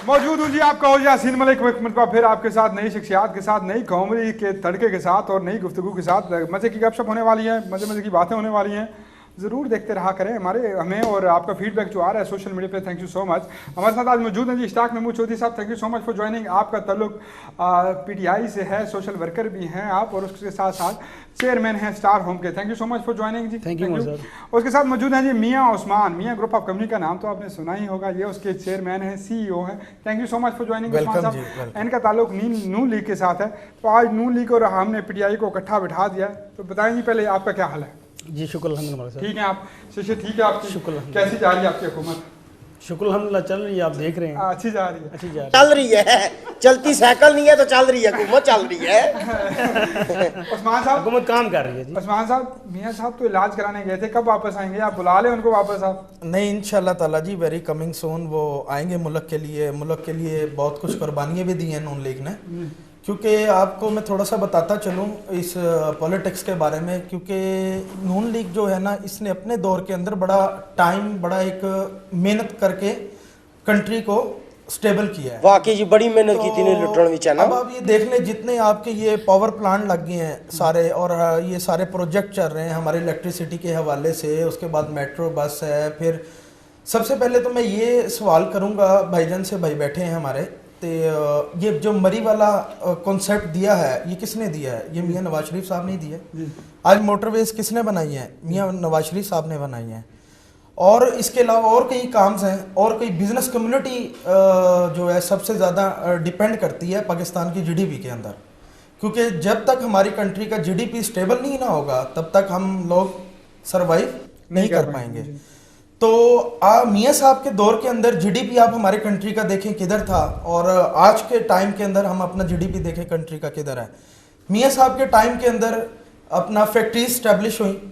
मौजूद हूँ जी आपका हो यासीन मलिक एक मरतबा फिर आपके साथ नई शख्सियात के साथ, नई कॉमेडी के तड़के के साथ और नई गुफ्तगू के साथ मज़े की गपशप होने वाली है, मज़े मज़े की बातें होने वाली हैं। ज़रूर देखते रहा करें हमें और आपका फीडबैक जो आ रहा है सोशल मीडिया पे। Thank you so much. हमारे साथ आज मौजूद हैं जी इश्ताक महमूद चौधरी साहब। Thank you so much for joining. आपका ताल्लुक PTI से है, सोशल वर्कर भी हैं आप और उसके साथ साथ चेयरमैन हैं स्टार होम के। Thank you so much for joining जी। Thank you. उसके साथ मौजूद हैं जी मियाँ उस्मान। मियाँ ग्रुप ऑफ कंपनी का नाम तो आपने सुना ही होगा, ये उसके चेयरमैन हैं, CEO हैं। Thank you so much for joining Usman साहब। इनका ताल्लुक नून लीग के साथ है, तो आज नून लीग और हमने PTI को इकट्ठा बिठा दिया है। तो बताएं जी पहले आपका क्या हाल है? जी शुक्र अल्हम्दुलिल्लाह। ठीक है आप शिशे ठीक है आपकी? शुक्र। कैसी जा रही है आपकी हुकूमत? शुक्र अल्हम्दुलिल्लाह चल रही है, आप देख रहे हैं। अच्छी जा रही है। अच्छी जा रही चल रही है, चलती साइकिल नहीं है तो चल रही है, हुकूमत चल रही है। उस्मान साहब हुकूमत काम कर रही है जी। उस्मान साहब, मियाँ साहब तो इलाज कराने गए थे, कब वापस आएंगे? आप बुला लें उनको वापस आप। नहीं इंशाल्लाह ताला जी, वेरी कमिंग सून वो आएंगे मुल्क के लिए। मुल्क के लिए बहुत कुछ कुर्बानियाँ भी दी हैं नून लीग ने। क्योंकि आपको मैं थोड़ा सा बताता चलूँ इस पॉलिटिक्स के बारे में, क्योंकि नून लीग जो है ना, इसने अपने दौर के अंदर बड़ा एक मेहनत करके कंट्री को स्टेबल किया है। वाकई जी बड़ी मेहनत की थी लुटन विच है ना। अब आप ये देख लें, जितने आपके ये पावर प्लांट लग गए हैं सारे, और ये सारे प्रोजेक्ट चल रहे हैं हमारे इलेक्ट्रिसिटी के हवाले से, उसके बाद मेट्रो बस है। फिर सबसे पहले तो मैं ये सवाल करूँगा भाईजान से, भाई बैठे हैं हमारे, तो ये जो मरी वाला कॉन्सेप्ट दिया है ये किसने दिया है? ये मियाँ नवाज शरीफ साहब ने दिया है। आज मोटरवेज किसने बनाई है? मियाँ नवाज शरीफ साहब ने बनाई है। और इसके अलावा और कई काम्स हैं, और कई बिजनेस कम्युनिटी जो है सबसे ज़्यादा डिपेंड करती है पाकिस्तान की GDP के अंदर, क्योंकि जब तक हमारी कंट्री का GDP स्टेबल नहीं ना होगा तब तक हम लोग सरवाइव नहीं कर पाएंगे। तो मियाँ साहब के दौर के अंदर GDP आप हमारे कंट्री का देखें किधर था, और आज के टाइम के अंदर हम अपना GDP देखें कंट्री का किधर है। मियाँ साहब के टाइम के अंदर अपना फैक्ट्रीज इस्टेब्लिश हुई,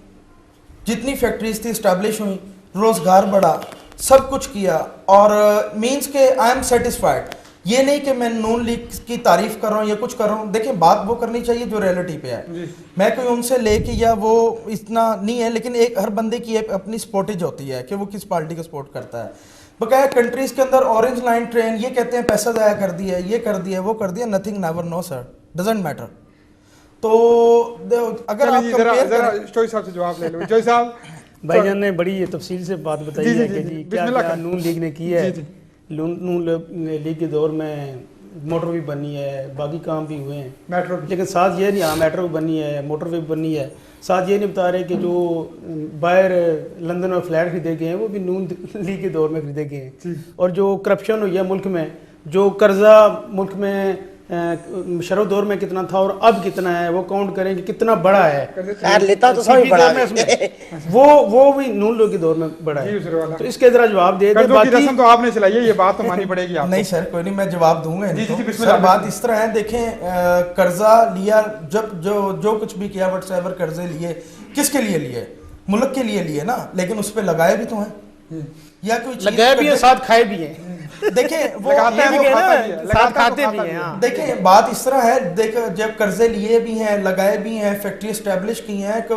जितनी फैक्ट्रीज थी इस्टेब्लिश हुई, रोजगार बढ़ा, सब कुछ किया। और मीन्स के आई एम सेटिस्फाइड। ये नहीं कि मैं नून लीग की तारीफ कर रहा हूँ या कुछ कर रहा हूँ। देखिए बात वो करनी चाहिए जो रियलिटी पे है। मैं कोई उनसे लेके या वो इतना नहीं है, लेकिन एक हर बंदे की अपनी स्पोर्टेज होती है कि वो किस पार्टी को सपोर्ट करता है। बकाया कंट्रीज के अंदर ऑरेंज लाइन ट्रेन, ये कहते हैं पैसा ज़ाया कर दिया, ये कर दिया, वो कर दिया, nothing never know sir, doesn't matter. तो अगर आप जोई साहब से जवाब ले लो। जोई साहब, भाईजान ने बड़ी तफसील से बात बताई है कि जी क्या क्या नून लीग ने की है। नून लीग के दौर में मोटर भी बनी है, बाकी काम भी हुए हैं, मेट्रो, लेकिन साथ ये नहीं, हाँ मेट्रो भी बनी है, मोटरवे भी बनी है। साथ ये नहीं बता रहे कि जो बाहर लंदन में फ्लैट खरीदे गए हैं वो भी नून लीग के दौर में खरीदे गए हैं। और जो करप्शन हुई है मुल्क में, जो कर्जा मुल्क में शरफ दौर में कितना था और अब कितना है, वो काउंट करें कि कितना बड़ा है। लेता तो सभी बड़ा है वो भी नून लीग के दौर में बड़ा है। तो इसके जरा जवाब दे दे। बाकी रस्म तो आपने चलाई है, ये बात तो माननी पड़ेगी आपको। नहीं सर कोई नहीं, मैं जवाब दूंगा। सर बात इस तरह है, देखें कर्जा लिया, जब जो कुछ भी किया, व्हाट्सएवर कर्जे लिए, किसके लिए लिए? मुल्क के लिए लिए ना, लेकिन उस पर लगाए भी तो हैं, या कोई लगाए भी हैं, साथ खाए भी हैं। देखें वो साथ खाते भी हैं। देखें बात इस तरह है, देख जब कर्जे लिए भी हैं, लगाए भी हैं, फैक्ट्री एस्टेब्लिश की हैं,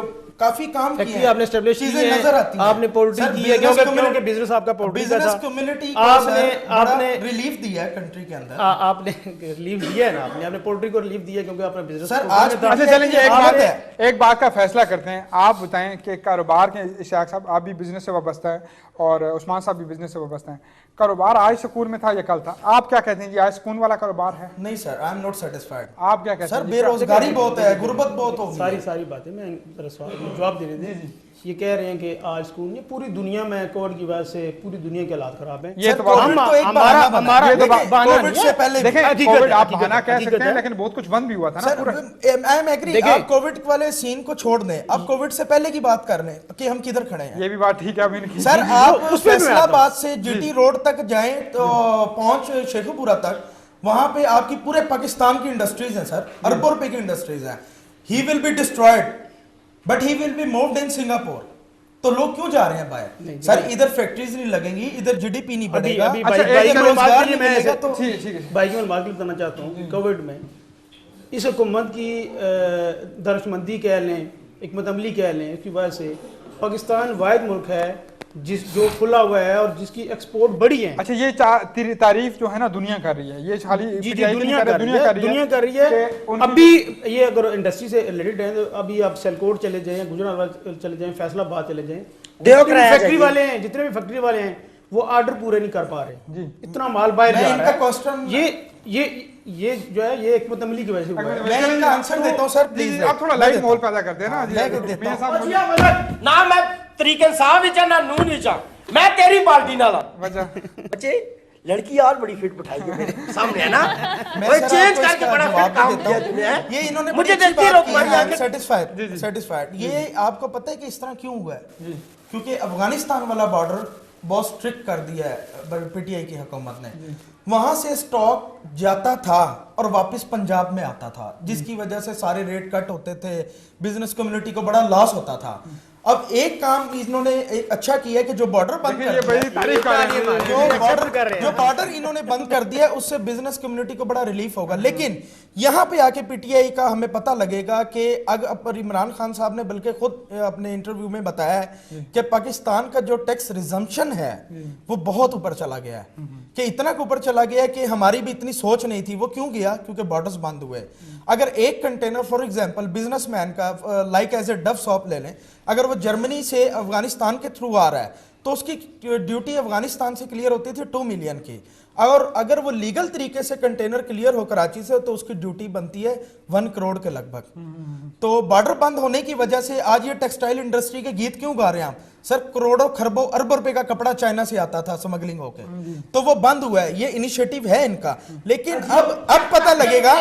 काफी काम किए हैं, आपने एस्टेब्लिश की है, नजर आती हैं। आपने पोल्ट्री की है, क्योंकि बिजनेस आपका पोल्ट्री का था। बिजनेस कम्युनिटी को आपने रिलीफ दिया है कंट्री के अंदर। आपने रिलीफ दिया है ना, आपने पोल्ट्री को रिलीफ दिया क्योंकि आपने बिजनेस। सर आज अच्छा चलेंगे, एक बात का फैसला करते हैं। आप बताएं कि कारोबार के, इशाक साहब आप भी बिजनेस से वाबस्ता है और उस्मान साहब भी बिजनेस से वाबस्ता है, कारोबार आज सुकून में था या कल था? आप क्या कहते हैं जी, आज सुकून वाला कारोबार है? नहीं sir, I am not satisfied. आप क्या कहते हैं? सर बेरोजगारी बहुत है, गुर्बत बहुत हो गई। सारी बातें मैं जवाब देने दें। ये कह रहे हैं कि आज सुकून, ये पूरी दुनिया में कोविड की वजह से पूरी दुनिया के हालात खराब हैं। ये तो हमारा कोविड से पहले कोविड आप बहाना कह सकते हैं, लेकिन बहुत कुछ बंद भी हुआ था ना पूरा। आई एम एग्री, आप कोविड वाले सीन को छोड़ दें, अब कोविड से पहले की बात कर लें कि हम किधर खड़े हैं। ये भी बात ठीक है अभी सर, आप फैसलाबाद से GT रोड तक जाएं तो पहुंच शेखुपुरा तक, वहां पे आपकी पूरे पाकिस्तान की इंडस्ट्रीज हैं सर, अरबों रुपए की इंडस्ट्रीज हैं। He will be destroyed but he will be moved in Singapore. तो लोग क्यों जा रहे हैं बाहर? सर इधर फैक्ट्रीज नहीं लगेंगी, इधर GDP नहीं बढ़ेगा। भाई की मैं बात बताना चाहता हूँ, कोविड में इस हुकूमत की दरख्शमंदी कह लें, हिकमत अमली कह लें, इसकी वजह से पाकिस्तान वाहिद मुल्क है जो खुला हुआ है और जिसकी एक्सपोर्ट बड़ी है। अच्छा, ये तारीफ जो है ना दुनिया कर रही है, ये खाली जी PTI की दुनिया नहीं कर रही है कि उनकी- अभी ये अगर इंडस्ट्री से रिलेटेड है तो अभी आप सियालकोट चले जाएं, गुजरात चले जाएं, फैसलाबाद चले जाएं, फैक्ट्री वाले हैं, जितने भी फैक्ट्री वाले हैं वो ऑर्डर पूरे नहीं कर पा रहे, इतना माल बाहर जा रहा है। ये जो है ये हिकमत अमली की वजह से हुआ है। मैं इनका आंसर देता हूँ सर, प्लीज। आप थोड़ा लाइव माहौल पैदा करते हैं ना जी। मैं देता मियां हूं। साहब, ना मैं तरीके साहब विच ना नून विच मैं तेरी पार्टी नाला वजह बच्चे लड़की यार बड़ी फिट बिठाई है मेरे सामने है ना। मैं ओए सर चेंज आपको करके इसका बड़ा जवाब फिट काम देता किया हूं। तूने। ये इन्होंने मुझे बड़ी अच्छी देखती बात रहो की तुम्हारी है, आंखें। सेटिस्फाइड। ये आपको पता है कि इस तरह क्यों हुआ है? क्योंकि अफगानिस्तान वाला बॉर्डर बहुत स्ट्रिक्ट कर दिया है PTI की हुकूमत ने। वहां से स्टॉक जाता था और वापस पंजाब में आता था, जिसकी वजह से सारे रेट कट होते थे, बिजनेस कम्युनिटी को बड़ा लॉस होता था। अब एक काम इन्होंने एक अच्छा किया है कि जो बॉर्डर बंद देखिए, कर ये दिया, बड़ी तारीफ कर रहे हैं। जो बॉर्डर इन्होंने बंद कर दिया उससे बिजनेस कम्युनिटी को बड़ा रिलीफ होगा। लेकिन यहाँ पे आके PTI का हमें पता लगेगा कि अगर इमरान खान साहब ने बल्कि खुद अपने इंटरव्यू में बताया है कि पाकिस्तान का जो टैक्स रिजम्पशन है वो बहुत ऊपर चला गया है, कि इतना ऊपर चला गया कि हमारी भी इतनी सोच नहीं थी। वो क्यों गया? क्योंकि बॉर्डर्स बंद हुए। अगर एक कंटेनर फॉर एग्जांपल बिजनेसमैन का like as a Dove soap ले लें, अगर वो जर्मनी से अफगानिस्तान के थ्रू आ रहा है तो उसकी ड्यूटी अफगानिस्तान से क्लियर होती थी 2 मिलियन की, और अगर वो लीगल तरीके से कंटेनर क्लियर हो कराची से तो उसकी ड्यूटी बनती है 1 करोड़ के लगभग। तो बॉर्डर बंद होने की वजह से आज ये टेक्सटाइल इंडस्ट्री के गीत क्यों गा रहे हैं आप? सर करोड़ों खरबों अरबों रुपए का कपड़ा चाइना से आता था स्मगलिंग होके, तो वो बंद हुआ है। ये इनिशिएटिव है इनका, लेकिन अब पता लगेगा।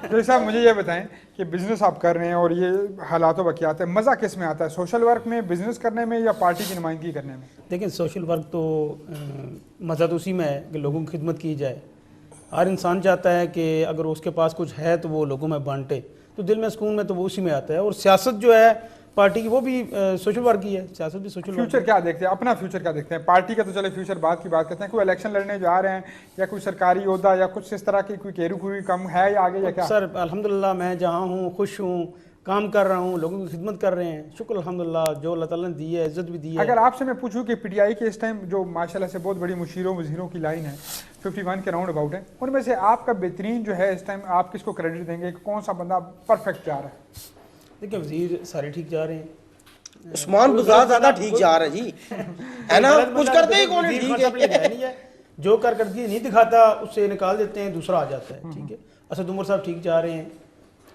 तो साहब मुझे ये बताएं कि बिजनेस आप कर रहे हैं और ये हालातों वक़ियात है, मज़ा किस में आता है? सोशल वर्क में, बिजनेस करने में, या पार्टी की नुमाइंदगी करने में? देखिए सोशल वर्क तो मज़ा तो उसी में है कि लोगों की खिदमत की जाए। हर इंसान चाहता है कि अगर उसके पास कुछ है तो वो लोगों में बांटे, तो दिल में सुकून में तो वो उसी में आता है। और सियासत जो है पार्टी की वो भी सोशल वर्क की है, सियासत भी सोशल वर्क। फ्यूचर क्या देखते हैं? अपना फ्यूचर क्या देखते हैं? पार्टी का तो चले फ्यूचर बात की बात करते हैं, कोई इलेक्शन लड़ने जा रहे हैं या कोई सरकारी ओहदा या कुछ इस तरह की कोई केरू खुरी कम है या आगे या क्या? सर अल्हम्दुलिल्लाह मैं जहाँ हूँ खुश हूँ, काम कर रहा हूँ, लोगों की खिदमत कर रहे हैं, शुक्र अल्हम्दुलिल्लाह जो अल्लाह ताला ने दी है, इज्जत भी दी है। अगर आपसे मैं पूछूं कि PTI के इस टाइम जो माशाल्लाह से बहुत बड़ी मुशीरों वजीरों की लाइन है, 51 के राउंड अबाउट है, उनमें से आपका बेहतरीन जो है इस टाइम आप किसको क्रेडिट देंगे कि कौन सा बंदा परफेक्ट जा रहा है? देखिए वजीर सारे ठीक जा रहे हैं, उस्मान बुज़दार ज्यादा ठीक जा रहा है जी, है ना? कुछ करते ही कौन है? ठीक है, नहीं है जो करके नहीं दिखाता उससे निकाल देते हैं, दूसरा आ जाता है। ठीक है, असद उमर साहब ठीक जा रहे हैं,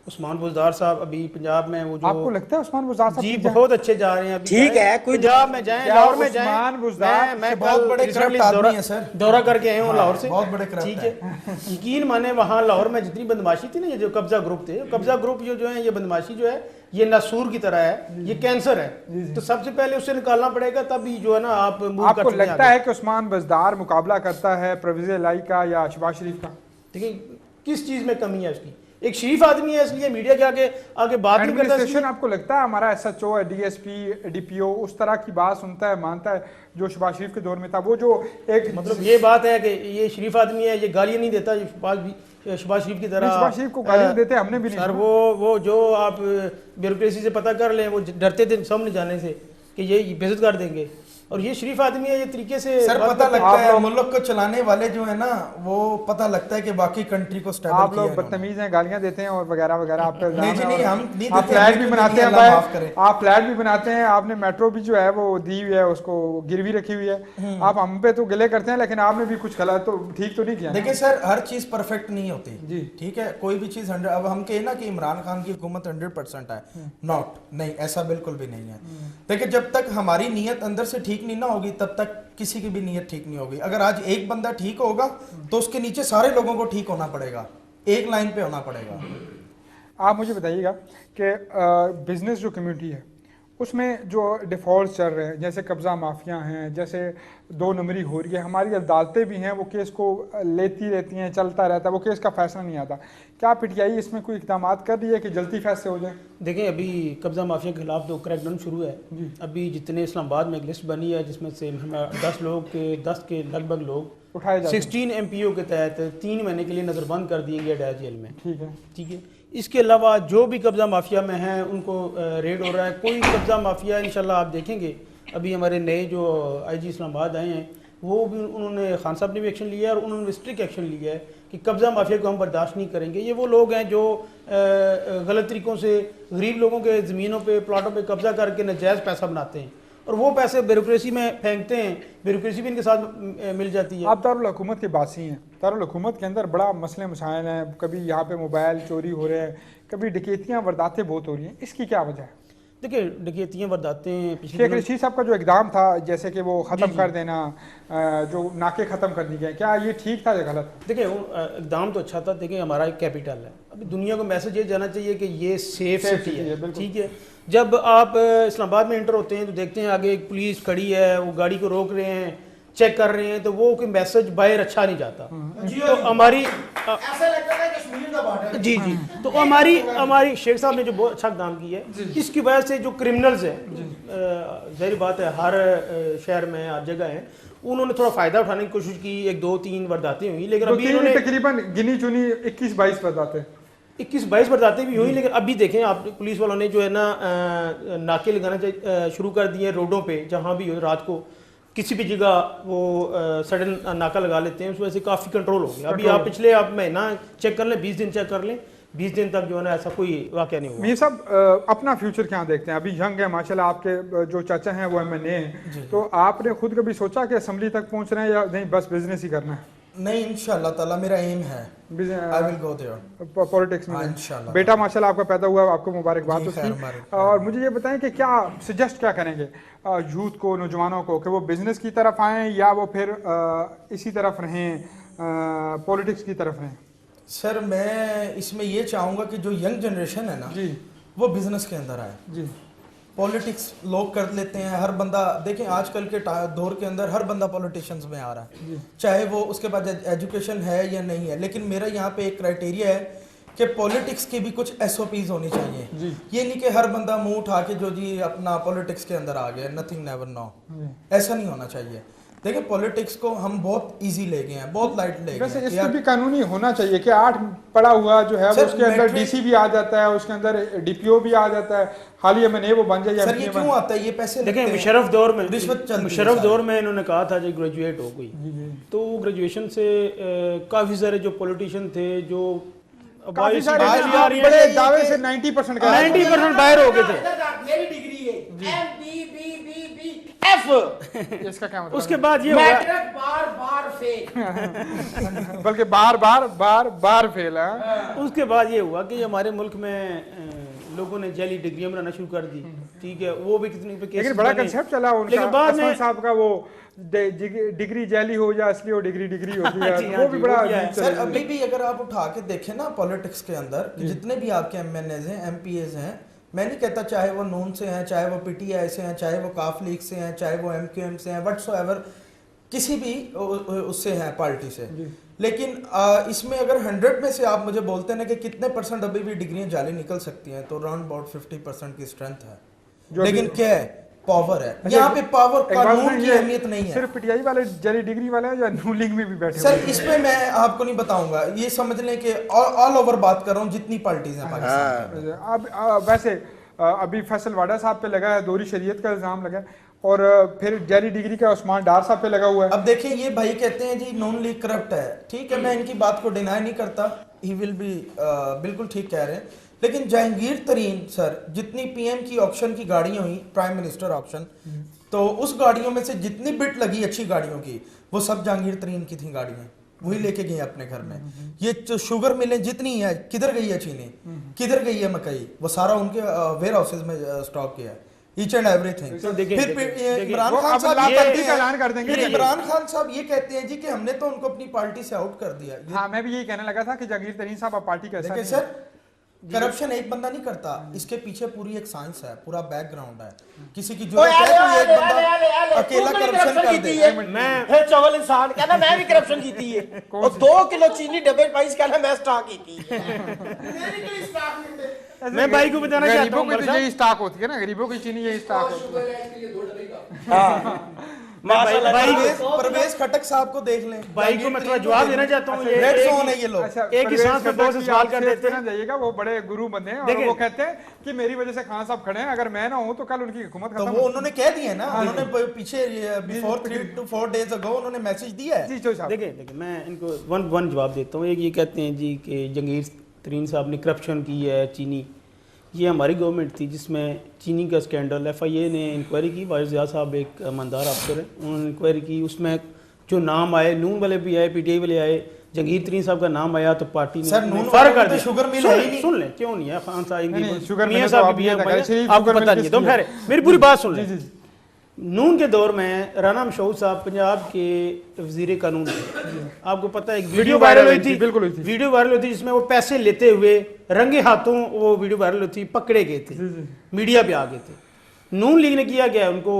उस्मान बुज़दार साहब अभी पंजाब में वो जो आपको लगता है उस्मान बुज़दार साहब जी ठीक बहुत अच्छे जा रहे हैं अभी। ठीक है, कोई पंजाब में जाएं, क्या लाहौर में जाएं, उस्मान बुज़दार मैं बहुत बड़े करप्ट आदमी है सर, दौरा करके आए हूँ लाहौर से, बहुत बड़े करप्ट ठीक है। यकीन माने वहाँ लाहौर में जितनी बदमाशी थी ना, ये जो कब्जा ग्रुप थे, कब्जा ग्रुप जो है ये बदमाशी जो है ये नासूर की तरह है, ये कैंसर है, तो सबसे पहले उससे निकालना पड़ेगा, तभी जो है ना आप मूव कर सकते हैं। आपको लगता है कि उस्मान बुज़दार मुकाबला करता है परवेज़ इलाही का या शहबाज शरीफ का? देखिए किस चीज में कमी है उसकी? एक शरीफ आदमी है इसलिए मीडिया के आगे बात नहीं करता। एडमिनिस्ट्रेशन आपको लगता है हमारा SHO है, DSP, DPO उस तरह की बात सुनता है, मानता है जो शहबाज शरीफ के दौर में था? वो जो एक मतलब ये बात है कि ये शरीफ आदमी है, ये गालियां नहीं देता शहबाज शरीफ की तरह। शहबाज शरीफ को गालियां देते हैं, हमने भी नहीं सर सुना। वो जो आप ब्यूरोक्रेसी से पता कर लें, वो डरते थे सामने जाने से कि ये बेइज्जत कर देंगे, और ये शरीफ आदमी है, ये तरीके से सर बात पता करते हैं। लगता है मुल्क को चलाने वाले जो है ना, वो पता लगता है कि बाकी कंट्री को स्टेबल आप किया लोग है बदतमीज हैं, गालियां देते हैं और वगैरह वगैरह। आप पे नहीं जी, नहीं, हम नहीं आप देते, फ्लैट भी बिल्कुल बनाते नहीं, हैं अल्लाह माफ करे। भाई, आप फ्लैट भी बनाते हैं, आपने मेट्रो भी जो है वो दी हुई है, उसको गिरवी रखी हुई है। आप हम पे तो गिले करते हैं, लेकिन आपने भी कुछ गलत तो ठीक तो नहीं किया। देखिए सर हर चीज परफेक्ट नहीं होती जी, ठीक है, कोई भी चीज 100। अब हम कहे ना कि इमरान खान की हुकूमत 100% है, नॉट, नहीं, ऐसा बिल्कुल भी नहीं है। देखिए जब तक हमारी नीयत अंदर से ठीक नहीं ना होगी तब तक किसी की भी नीयत ठीक नहीं होगी। अगर आज एक बंदा ठीक होगा तो उसके नीचे सारे लोगों को ठीक होना पड़ेगा, एक लाइन पे होना पड़ेगा। आप मुझे बताइएगा कि बिजनेस जो कम्युनिटी है उसमें जो डिफ़ॉल्ट चल रहे हैं, जैसे कब्ज़ा माफिया हैं, जैसे 2 नंबरी हो रही है, हमारी अदालतें भी हैं वो केस को लेती रहती हैं, चलता रहता है, वो केस का फैसला नहीं आता। क्या PTI इसमें कोई इक़दाम कर रही है कि जल्दी फैसले हो जाए? देखिए अभी कब्जा माफिया के खिलाफ तो क्रैकडाउन शुरू है। अभी जितने इस्लामाबाद में एक लिस्ट बनी है जिसमें से 10 के लगभग लोग उठाए जाते हैं। 16 MPO के तहत 3 महीने के लिए नज़रबंद कर दिए गए डैज जेल में। ठीक है, ठीक है, इसके अलावा जो भी कब्ज़ा माफिया में हैं उनको रेड हो रहा है। कोई कब्ज़ा माफिया इंशाल्लाह आप देखेंगे, अभी हमारे नए जो IG इस्लामाबाद आए हैं वो भी उन्होंने खान साहब ने भी एक्शन लिया है और उन्होंने स्ट्रिक्ट एक्शन लिया है कि कब्ज़ा माफिया को हम बर्दाश्त नहीं करेंगे। ये वो लोग हैं जो गलत तरीक़ों से गरीब लोगों के ज़मीनों पे प्लाटों पे कब्ज़ा करके नाजायज़ पैसा बनाते हैं और वो पैसे ब्यूरोक्रेसी में फेंकते हैं, ब्यूरोक्रेसी भी इनके साथ मिल जाती है। आप दारुल हुकूमत की बासी हैं, दारुल हुकूमत के अंदर बड़ा मसले मसाइल हैं, कभी यहाँ पे मोबाइल चोरी हो रहे हैं, कभी डकैतियाँ वारदातें बहुत हो रही हैं, इसकी क्या वजह है? देखिए डकैतियाँ वारदातें शेख रशीद साहब का जो इकदाम था जैसे कि वो ख़त्म कर देना, जो नाके ख़त्म कर दी गए, क्या ये ठीक था या गलत? देखिए इकदाम तो अच्छा था। देखिए हमारा एक कैपिटल है, अभी दुनिया को मैसेज ये जाना चाहिए कि ये सेफ सिटी है, ठीक है। जब आप इस्लामाबाद में एंटर होते हैं तो देखते हैं आगे एक पुलिस खड़ी है, वो गाड़ी को रोक रहे हैं, चेक कर रहे हैं, तो वो कोई मैसेज बाहर अच्छा नहीं जाता। तो हमारी ऐसा लगता है कश्मीर का बॉर्डर जी तो हमारी शेख साहब ने जो बहुत अच्छा काम किया है, इसकी वजह से जो क्रिमिनल्स हैं, जाहिर बात है हर शहर में हर जगह है, उन्होंने थोड़ा फायदा उठाने की कोशिश की। 1-2-3 वारदातें हुई, लेकिन अभी इन्होंने तकरीबन गिनी चुनी 21-22 वारदातें 21-22 वारदातें भी हुई। लेकिन अभी देखें आप, पुलिस वालों ने जो है ना नाके लगाना शुरू कर दिए रोडों पे, जहाँ भी हो रात को किसी भी जगह वो सडन नाका लगा लेते हैं, उस वजह से काफ़ी कंट्रोल हो गया। अभी आप पिछले आप महीना चेक कर लें, 20 दिन चेक कर लें, 20 दिन तक जो है ना ऐसा कोई वाक़या नहीं हुआ। मीर साहब अपना फ्यूचर क्या देखते हैं? अभी यंग है माशाल्लाह, आपके जो चाचा हैं वो MNA हैं, तो आपने खुद कभी सोचा कि असम्बली तक पहुंच रहे हैं या नहीं बस बिजनेस ही करना है? नहीं, इंशाल्लाह ताला मेरा एम है, I will go there politics में। इंशाल्लाह। बेटा माशाल्लाह आपका पैदा हुआ, आपको मुबारकबाद उसकी। और मुझे ये बताएं कि क्या सजेस्ट क्या करेंगे यूथ को, नौजवानों को, कि वो बिजनेस की तरफ आएँ या वो फिर इसी तरफ रहें, पॉलिटिक्स की तरफ रहें? सर मैं इसमें ये चाहूँगा कि जो यंग जनरेशन है ना जी, वो बिजनेस के अंदर आए। जी, पॉलिटिक्स लोग कर लेते हैं, हर बंदा देखें आजकल के दौर के अंदर हर बंदा पॉलिटिशियंस में आ रहा है, चाहे वो उसके पास एजुकेशन है या नहीं है। लेकिन मेरा यहाँ पे एक क्राइटेरिया है कि पॉलिटिक्स की भी कुछ SOPs होनी चाहिए। ये नहीं कि हर बंदा मुंह उठा के जो जी अपना पॉलिटिक्स के अंदर आ गया, नथिंग नेवर नो, ऐसा नहीं होना चाहिए। देखिए पॉलिटिक्स को हम बहुत इजी ले गए हैं, बहुत लाइट ले गए वैसे हैं। इसको भी कानूनी होना चाहिए कि 8 पढ़ा हुआ जो है वो सर, उसके अंदर मैट्रिक- DC भी आ जाता है, उसके अंदर DPO भी आ जाता है, हालिया में नहीं वो बन जाए। सर ये क्यों आता है? ये पैसे देखें लगते हैं। मुशर्रफ दौर में, रिश्वत चलती है मुशर्रफ सारी। दौर में इन्होंने कहा था जो ग्रेजुएट हो गई, तो ग्रेजुएशन से काफ़ी सारे जो पॉलिटिशियन थे जो काफी सारे बाहर आप भी आ बड़े रही है दावे कि- से 90% का 90% बाहर हो गए थे। मेरी डिग्री है MBBBF, इसका क्या मतलब? उसके बाद ये हुआ, मैट्रिक बार फेल। बल्कि बार फेल है। उसके बाद ये हुआ कि हमारे मुल्क में लोगों ने जैली डिग्रियां बनाना शुरू कर दी, ठीक है, वो भी कितनी पे केसेस लेकिन बड़ा बने। कंसेप्ट चला उनका, लेकिन बाद में असमान साहब का वो डिग्री जैली हो या असली हो डिग्री होती है, जी, हाँ वो भी जी, बड़ा वो भी है। अजीब सर चला। अभी भी अगर आप उठा के देखें ना पॉलिटिक्स के अंदर कि जितने भी आपके MNAs हैं, MPAs हैं, मैं नहीं कहता चाहे वो नून से हैं, चाहे वो PTI से हैं, चाहे वो काफ लीग से हैं, चाहे वो MQM से हैं, व्हाटसोएवर किसी भी उससे हैं पार्टी से, लेकिन इसमें अगर 100 में से आप मुझे बोलते हैं ना कि कितने % अभी भी डिग्रियां जाली निकल सकती हैं, तो अराउंड अबाउट 50% की स्ट्रेंथ है। जो लेकिन अभी- क्या है? पावर है। अच्छा, यहाँ पे पावर एक बात कानून सुनिए, की अहमियत नहीं है। सिर्फ PTI वाले जैली डिग्री वाले हैं या नून लीग में भी बैठे सर हुए हैं? इसमें मैं आपको नहीं बताऊंगा, ये समझ लें कि ऑल ओवर बात कर रहा हूँ जितनी पार्टीज हैं पाकिस्तान में। अब वैसे अभी फैसल वाडा साहब पे लगा है, दोहरी शरीयत का इल्जाम लगा है, और फिर जैली डिग्री का उस्मान डार साहब पे लगा हुआ है। अब देखिए ये भाई कहते हैं जी नॉन लीग करप्ट है, ठीक है, मैं इनकी बात को डिनाई नहीं करता, ही विल बी बिल्कुल ठीक कह रहे हैं। लेकिन जहांगीर तरीन सर जितनी PM की ऑक्शन की गाड़ियां हुई, प्राइम मिनिस्टर ऑक्शन, तो उस गाड़ियों में से जितनी बिट लगी अच्छी गाड़ियों की, वो सब जहांगीर तरीन की थी गाड़ियां, वही लेके गए अपने घर में। ये जो शुगर मिलें जितनी है, किधर गई है चीनी, किधर गई है मकई, वो सारा उनके वेयर हाउसेज में स्टॉक किया है, ईच एंड एवरीथिंग। तो देखिए, फिर देखिए, इमरान वो खान अब साहब ये लापरवाही कहते का ऐलान कर देंगे। फिर इमरान खान साहब ये कहते हैं जी कि हमने तो उनको अपनी पार्टी से आउट कर दिया। हाँ, मैं भी यही कहने लगा था कि जहांगीर तरीन साहब अब पार्टी कैसा देखिए नहीं सर, करप्शन एक बंदा नहीं करता, इसके पीछे पूरी एक साइंस है, पूरा बैकग्राउंड है। किसी की जरूरत है तो एक बंदा अकेला करप्शन कर दे। मैं फिर चवल इंसान कहना मैं भी करप्शन कीती है, और 2 किलो चीनी डब्बे पाइस कहना मैं स्टॉक कीती है। मैं भाई को बताना चाहता गरीबों हूँ की तो यही स्टॉक होती है ना, गरीबों की चीनी यही स्टॉक होती है। माशाल्लाह। परवेज खटक साहब को देख लें, भाई को मैं थोड़ा जवाब देना चाहता हूँ। रेड जोन है ये लोग। अच्छा, एक ही सांस में बहुत से सवाल कर देते हैं। जाइएगा, वो बड़े गुरु बंदे हैं और वो कहते हैं कि मेरी वजह से खान साहब खड़े हैं, अगर मैं ना हूं तो कल उनकी हुकूमत तो खत्म। वो उन्होंने कह दिया ना, उन्होंने पीछे बिफोर 3 to 4 days ago उन्होंने मैसेज दिया है। जी चो साहब, देखिए मैं इनको वन जवाब देता हूँ। एक ये कहते हैं जी कि जंगीर तरीन साहब ने करप्शन की है चीनी, ये हमारी गवर्नमेंट थी जिसमें चीनी का स्कैंडल, FIA ने इंक्वायरी की, वाजिद ज़िया साहब एक ईमानदार अफसर है, उन्होंने इंक्वायरी की, उसमें जो नाम आए, नून वाले भी आए, PTI वाले आए, जंगीर तरीन साहब का नाम आया तो पार्टी ने सर, नून फर्क वाले कर तो दिया। शुगर मिल है ही नहीं। सुन लें, क्यों नहीं है खान साहब नहीं, शुगर मिल मियां तो साहब आप की भी ये है, बताइए, सिर्फ आपको शुगर पता मिल नहीं है, तो किसकी है? खैर मेरी पूरी बात सुन जी लें। जी नून के दौर में राना मशहूद साहब पंजाब के वजीर कानून थे, आपको पता है एक वीडियो वायरल हुई थी, बिल्कुल हुई थी। वीडियो वायरल हुई थी जिसमें वो पैसे लेते हुए रंगे हाथों, वो वीडियो वायरल हुई थी, पकड़े गए थे, मीडिया पे आ गए थे। नून लीग ने किया गया उनको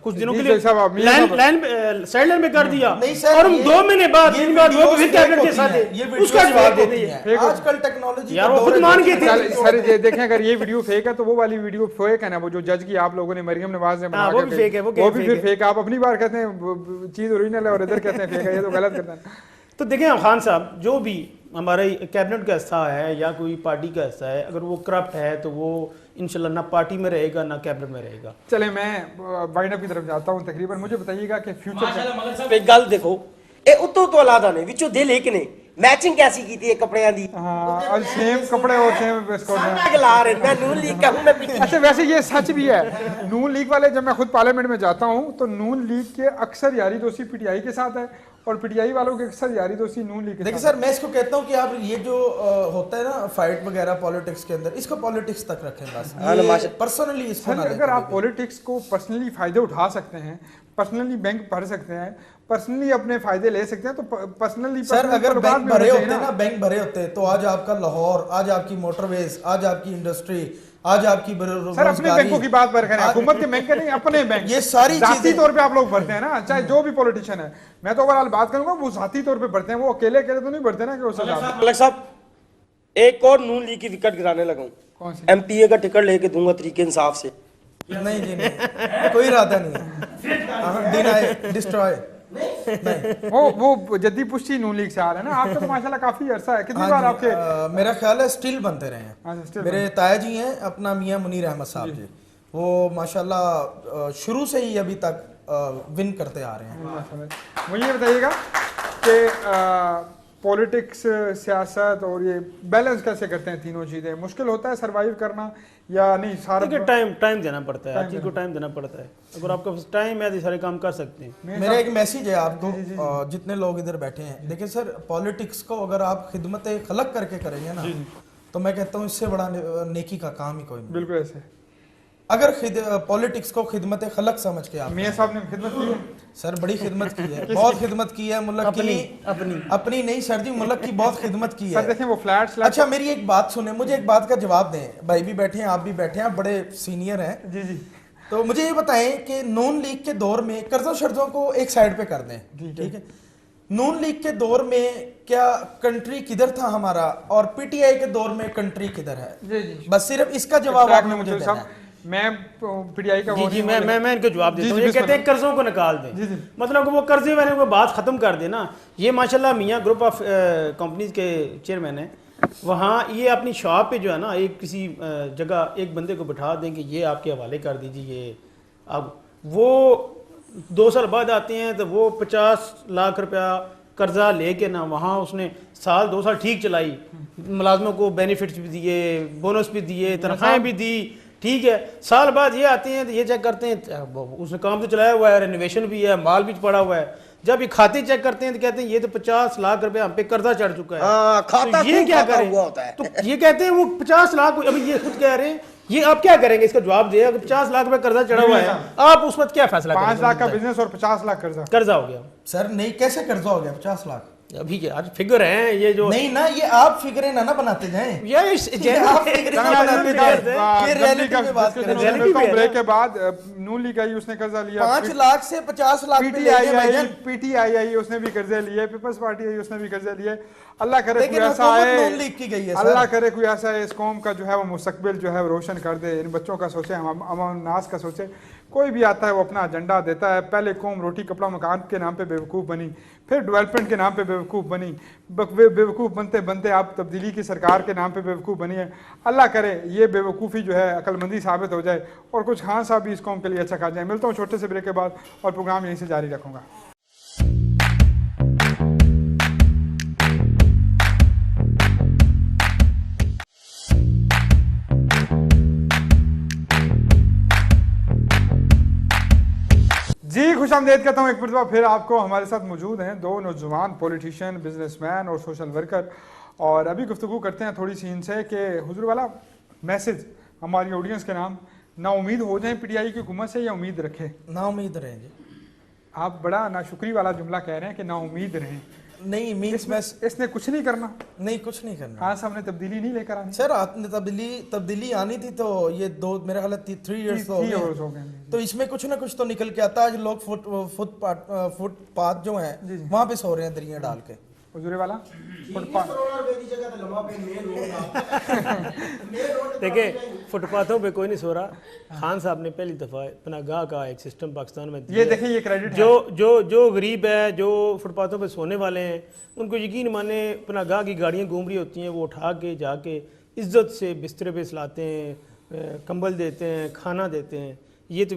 कुछ दिनों के लिए साइड लाइन में कर दिया, नहीं सर, और 2 महीने बाद ये दिन बाद वो वीडियोस फिर कैबिनेट के fake साथ होती हैं, ये है, वीडियोस उसका जवाब fake देते होती हैं। हैं। आजकल टेक्नोलॉजी यार वो खुद मान गए थे। सर ये देखें, अगर ये वीडियो फेक है तो वो वाली वीडियो फेक है ना, वो जो जज की आप लोगों ने मरियम नवाज ने बना वो के भी fake है, वो भी fake फिर है। फेक। आप अपनी बार कहते हैं चीज ओरिजिनल है और इधर कहते हैं फेक है, ये तो गलत करता है। तो देखें खान साहब, जो भी हमारे कैबिनेट का हिस्सा है या कोई पार्टी का हिस्सा है, अगर वो करप्ट है तो वो इंशाल्लाह ना पार्टी में रहेगा ना कैबिनेट में रहेगा। चले मैं वाइंड अप की तरफ जाता हूँ तकरीबन। मुझे बताइएगा कि फ्यूचर एक गल देखो, ए उत्तों तो अलादा ने विचों दिल एक ने मैचिंग कैसी की थी कपड़ियां दी। हाँ, और सेम कपड़े और सेम बिस्कुट हैं। मैं गला रहे मैं नून लीग का हूं, मैं पीटी। अच्छा वैसे ये सच भी है, नून लीग वाले जब मैं खुद पार्लियामेंट में जाता हूँ तो नून लीग के अक्सर यारी दोस्ती PTI के साथ है और PTI वालों के अक्सर यारी दोस्ती नून लीग के देखिए साथ सर, मैं इसको कहता हूँ कि आप ये जो होता है ना फाइट वगैरह पॉलिटिक्स के अंदर, इसको पॉलिटिक्स तक रखें बस। पर्सनली इसको है। ना अगर लेकर आप देखें। पॉलिटिक्स को पर्सनली फायदे उठा सकते हैं, पर्सनली बैंक भर सकते हैं, पर्सनली अपने फायदे ले सकते हैं, तो पर्सनली सर अगर बैंक भरे होते ना, बैंक भरे होते तो आज आपका लाहौर, आज आपकी मोटरवेज, आज आपकी इंडस्ट्री, आज आपकी सर अपने बैंकों की बात पर करें, हुकूमत के बैंक नहीं, अपने बैंक, ये सारी जाती चीजें तौर पे आप लोग भरते हैं ना, चाहे जो भी पॉलिटिशियन है। मैं तो ओवरऑल बात करूंगा, वो जाती तौर पे भरते हैं, वो अकेले अकेले तो नहीं भरते ना कि उससे ज्यादा। मलिक साहब एक और नून लीग की विकेट गिराने लगा हूं, कौन सी? MPA का टिकट लेके दूंगा तरीके इंसाफ से। नहीं जी नहीं, कोई इरादा नहीं है। डिनाई, डिस्ट्रॉय नहीं। वो जद्दी पुष्टि नून लीग से आ रहा है ना, आपका तो माशाल्लाह काफी अरसा है, कितनी हाँ बार जी, आपके मेरा ख्याल है स्टिल बनते रहे अच्छा, हैं। still मेरे ताया जी हैं अपना मियां मुनीर अहमद साहब जी, वो माशाल्लाह शुरू से ही अभी तक विन करते आ रहे हैं। मुझे ये बताइएगा कि पॉलिटिक्स, सियासत और ये बैलेंस कैसे करते हैं तीनों चीज़ें? मुश्किल होता है सरवाइव करना या नहीं? सारा टाइम देना पड़ता है, हर चीज़ को टाइम देना पड़ता है। अगर आपका टाइम है तो सारे काम कर सकते हैं। मेरा एक मैसेज है आपको, जितने लोग इधर बैठे हैं, देखिए सर, पॉलिटिक्स को अगर आप खिदमत खलक करके करेंगे ना, तो मैं कहता हूँ इससे बड़ा नेकी का काम ही कोई नहीं। बिल्कुल ऐसे। अगर पॉलिटिक्स को खिदमत खलक समझ के आप, मियां साहब ने खिदमत की है सर बड़ी खिदमत की है, बहुत खिदमत की है मुल्क की, अपनी नहीं सर जी, मुल्क की बहुत खिदमत की सर। है। देखें वो फ्लैट्स। अच्छा मेरी एक बात सुने, मुझे एक बात का जवाब दें, भाई भी बैठे हैं, आप भी बैठे हैं, आप बड़े सीनियर हैं जी जी। तो मुझे ये बताएं कि नून लीग के दौर में कर्जों शर्जों को एक साइड पे कर दें, ठीक है? नून लीग के दौर में क्या कंट्री किधर था हमारा, और PTI के दौर में कंट्री किधर है? जी जी। बस सिर्फ इसका जवाब आपने मुझे देना है। मैं PTI का जी मैं इनको जवाब देता हूँ। ये कहते हैं कर्जों को निकाल दें, मतलब कि वो कर्जे वाले को बात खत्म कर देना। ये माशाल्लाह मियां ग्रुप ऑफ कंपनीज के चेयरमैन है, वहाँ ये अपनी शॉप पे जो है ना, एक किसी जगह एक बंदे को बिठा दें कि ये आपके हवाले कर दीजिए ये। अब वो 2 साल बाद आते हैं तो वो 50 लाख रुपया कर्जा लेके ना, वहाँ उसने साल 2 साल ठीक चलाई, मुलाजमों को बेनिफिट्स भी दिए, बोनस भी दिए, तनख्वाहें भी दी, ठीक है। साल बाद ये आते हैं तो ये चेक करते हैं उसने काम तो चलाया हुआ है, रेनोवेशन भी है, माल भी पड़ा हुआ है। जब ये खाते चेक करते हैं तो कहते हैं ये तो 50 लाख रुपए हम पे कर्जा चढ़ चुका है। खाता तो ये क्या करें? तो ये कहते हैं वो 50 लाख, अभी ये खुद कह रहे हैं, ये आप क्या करेंगे? इसका जवाब दिया, अगर 50 लाख रुपए कर्जा चढ़ा हुआ है, आप उस वक्त क्या फैसला करेंगे? 5 लाख का बिजनेस और 50 लाख कर्जा हो गया सर। नहीं, कैसे कर्जा हो गया 50 लाख? अभी क्या आज फिगर है ये जो नहीं ना, ये आप फिगरें ना बनाते जाएं। ब्रेक के बाद नून लीग आई, उसने कर्जा लिया 5 लाख से 50 लाख PTI आई, उसने भी कर्जे लिए, पीपल्स पार्टी आई, उसने भी कर्जे लिए। अल्लाह करे कोई ऐसा है, अल्लाह करे कोई ऐसा है इस कौम का जो है वो मुस्तकबिल जो है रोशन कर दे, इन बच्चों का सोचे, हम नास का सोचे। कोई भी आता है वो अपना एजेंडा देता है। पहले कौम रोटी कपड़ा मकान के नाम पे बेवकूफ़ बनी, फिर डेवलपमेंट के नाम पे बेवकूफ़ बनी, बेवकूफ़ बनते बनते आप तब्दीली की सरकार के नाम पे बेवकूफ़ बनी है। अल्लाह करे ये बेवकूफ़ी जो है अक्लमंदी साबित हो जाए और कुछ खान साहब भी इस कौम के लिए अच्छा खा जाए। मिलता हूँ छोटे से ब्रेक के बाद और प्रोग्राम यहीं से जारी रखूँगा। जी खुशामदीद कहता हूँ एक मरतबा फिर आपको। हमारे साथ मौजूद हैं दो नौजवान पॉलिटिशियन, बिजनेसमैन और सोशल वर्कर, और अभी गुफ्तगू करते हैं थोड़ी सी इनसे कि हुजूर वाला मैसेज हमारी ऑडियंस के नाम, ना उम्मीद हो जाए पीटीआई की हुकूमत से या उम्मीद रखें? ना उम्मीद रहें जी। आप बड़ा नाशुक्री वाला जुमला कह रहे हैं कि ना उम्मीद रहें। नहीं मीन्स मैं इसने कुछ नहीं करना, नहीं कुछ नहीं करना। खान साहब ने तब्दीली नहीं लेकर आनी सर आपने तब्दीली आनी थी तो ये दो मेरे ख्याल 3 इयर्स हो गए, गए। तो इसमें कुछ ना कुछ तो निकल के आता है। आज लोग फुटपाथ जो है वहाँ पे सो रहे हैं दरिया डाल के। हुजूर वाला फुटपाथ देखिए फुटपाथों पे कोई नहीं सो रहा। खान साहब ने पहली दफ़ा पनागाह का एक सिस्टम पाकिस्तान में ये देखिए ये क्रेडिट जो गरीब है, जो फुटपाथों पे सोने वाले हैं, उनको यकीन माने पनागाह की गाड़ियाँ घूम रही होती हैं, वो उठा के जाके इज्जत से बिस्तरे पे सुलाते हैं, कंबल देते हैं, खाना देते हैं। ये तो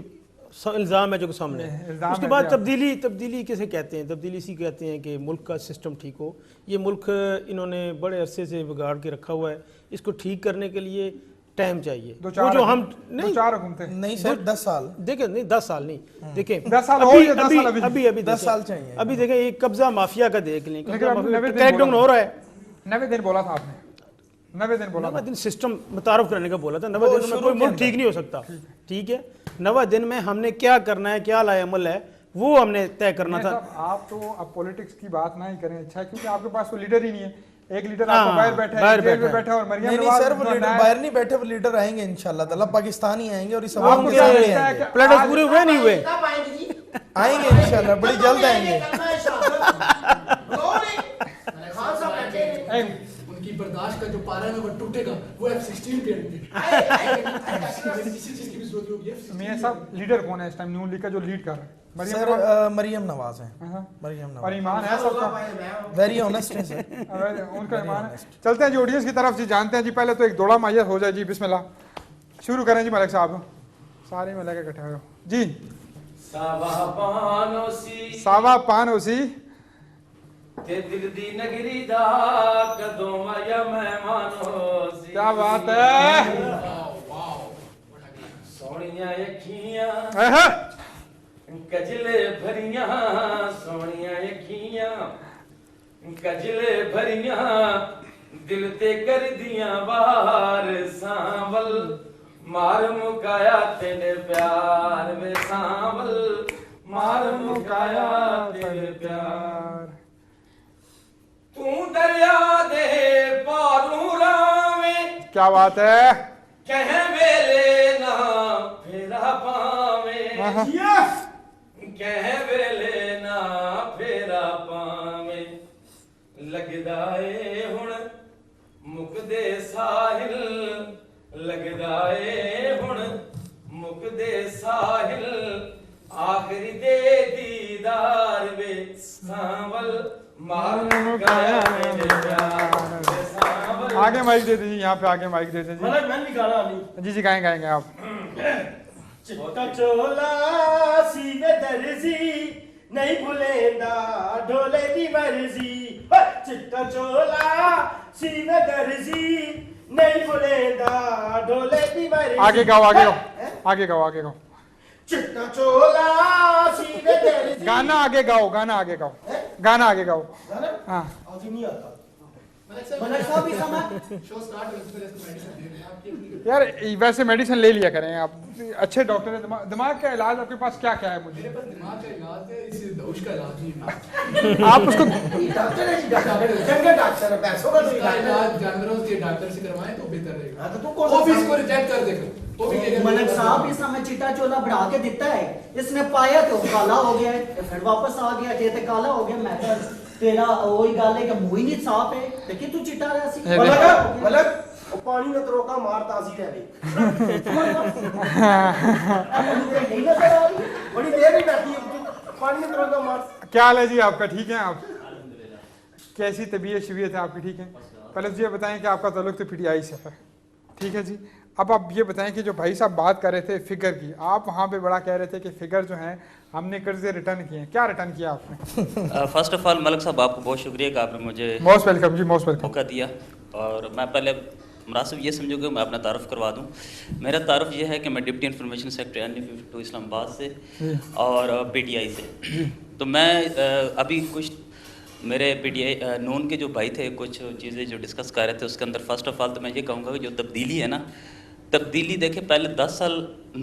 इल्ज़ाम है जो सामने है। उसके बाद तब्दीली किसे कहते हैं? तब्दीली इसी कहते हैं कि मुल्क का सिस्टम ठीक हो। ये मुल्क इन्होंने बड़े अरसे से बिगाड़ के रखा हुआ है, इसको ठीक करने के लिए टाइम चाहिए। वो जो हम नहीं 4 हुकूमतें नहीं सर 10 साल देखें, नहीं 10 साल नहीं, देखें 10 साल अभी 10 साल चाहिए। अभी देखें ये कब्जा माफिया का देख लें, क्रैकडाउन हो रहा है। 90 दिन बोला था आपने, 90 दिन बोला, 90 दिन सिस्टम मुतारफ करने का बोला था। 90 दिन में कोई मुल्क ठीक नहीं हो सकता, ठीक है। 90 दिन में हमने क्या करना है, क्या लाए अमल है, वो हमने तय करना था। आप तो अब पॉलिटिक्स की बात ना ही करें, अच्छा, क्योंकि आपके पास कोई लीडर ही नहीं है। एक लीडर आपको बाहर बैठा है और मरियम नवाज सर वो लीडर बाहर नहीं बैठे, वो लीडर आएंगे इंशाल्लाह ताला, पाकिस्तानी आएंगे और इस प्लेटर्स पूरे हुए नहीं हुए, आएंगे इंशाल्लाह, बड़ी जल्द आएंगे। उनकी बर्दाश्त का जो पारा है वो टूटेगा, वो F-16 पे मियां साहब लीडर कौन है इस टाइम नून लीग का जो लीड कर रहा है? मरियम नवाज है। मरियम नवाज और ईमान है सबका, वेरी ऑनेस्ट है सर, उनका ईमान है। चलते हैं जी ऑडियंस की तरफ जी, जानते हैं जी। पहले तो एक दौड़ा माइया हो जाए जी, बिस्मिल्लाह शुरू करें जी। मलिक साहब सारे में लगे इकट्ठे हो जी। सावा पान ओसी ते दिल दी नगरी दा कदों आया मेहमानो सी। क्या बात है, सोनिया अखियां कजले भरियां, सोनिया अखियां कजले भरियां, दिल ते कर दियां बाहर सांवल, मार मुकाया तेरे प्यार में सांवल, मार मुकाया तेरे प्यार। तू दरिया दे पारू रावे, क्या बात है, कह वेले ना फेरा पावे, कह वेले ना फेरा पावे, लगदा ए हुण मुकदे साहिल, लगदा ए हुण मुकदे साहिल, आखिरी दे दीदार वे सांवल, आगे माइक दे दीजिए, यहाँ पे आगे माइक दे दीजिए। मैं भी गाना नहीं जी जी गाएंगे आप। चिट्टा चोला सीने दर्जी नहीं भूलेंदा ढोले दी मर्जी, चिट्टा चोला सीने दर्जी नहीं भूलेंदा ढोले दी मर्जी। आगे गाओ, आगे गाओ, आगे गाओ, आगे गाओ। चिट्टा चोला सीने दर्जी, गाना आगे गाओ, गाना आगे गाओ, गाना आगे गाओ। हाँ आज नहीं आता यार, वैसे मेडिसिन ले लिया करें आप, अच्छे डॉक्टर है। दिमाग का इलाज आपके पास क्या क्या है? मुझे दिमाग का इलाज है, इस दोष का इलाज नहीं। आप उसको डॉक्टर है, पैसों का इलाज जानवरों के डॉक्टर से करवाएं तो बेहतर रहेगा। तो तू कौन सा इसको रिजेक्ट कर देगा? मलिक साहब इस हमें चिट्टा चोला बढ़ा के दिता है, इसने पाया तो काला हो गया है, फिर वापस आ गया ते काला हो गया। मैं तेरा वही गल है कि मुंह ही नहीं साफ है, लेकिन तू चिट्टा रहा सी। मलक ਉਹ ਪਾਣੀ ਨੇ ਤਰੋਕਾ ਮਾਰਤਾ ਸੀ ਲੈ बड़ी देर ही बैठी है पानी ने तरोका मार। क्या हाल है जी आपका, ठीक है आप? कैसी तबीयत शबीयत है आपकी, ठीक है? पहले तो ये बताएं कि आपका ताल्लुक तो पीटीआई से है, ठीक है जी। अब आप ये बताएं कि जो भाई साहब बात कर रहे थे फिगर की, आप वहाँ पे बड़ा कह रहे थे कि फिगर जो है हमने कर्जे रिटर्न किए हैं, क्या रिटर्न किया आपने? फर्स्ट ऑफ ऑल मलिक साहब आपको बहुत शुक्रिया कि आपने मुझे मोस्ट वेलकम जी, मोस्ट वेलकम। मौका दिया। और मैं पहले मुनासिब ये समझो कि मैं अपना तारुफ करवा दूँ। मेरा तारुफ ये है कि मैं deputy information secretary ND52 Islamabad से और PTI से। तो मैं अभी कुछ मेरे PTI नून के जो भाई थे कुछ चीज़ें जो डिस्कस कर रहे थे, उसके अंदर फर्स्ट ऑफ ऑल तो मैं ये कहूँगा कि जो तब्दीली है ना, तब्दीली देखिए पहले 10 साल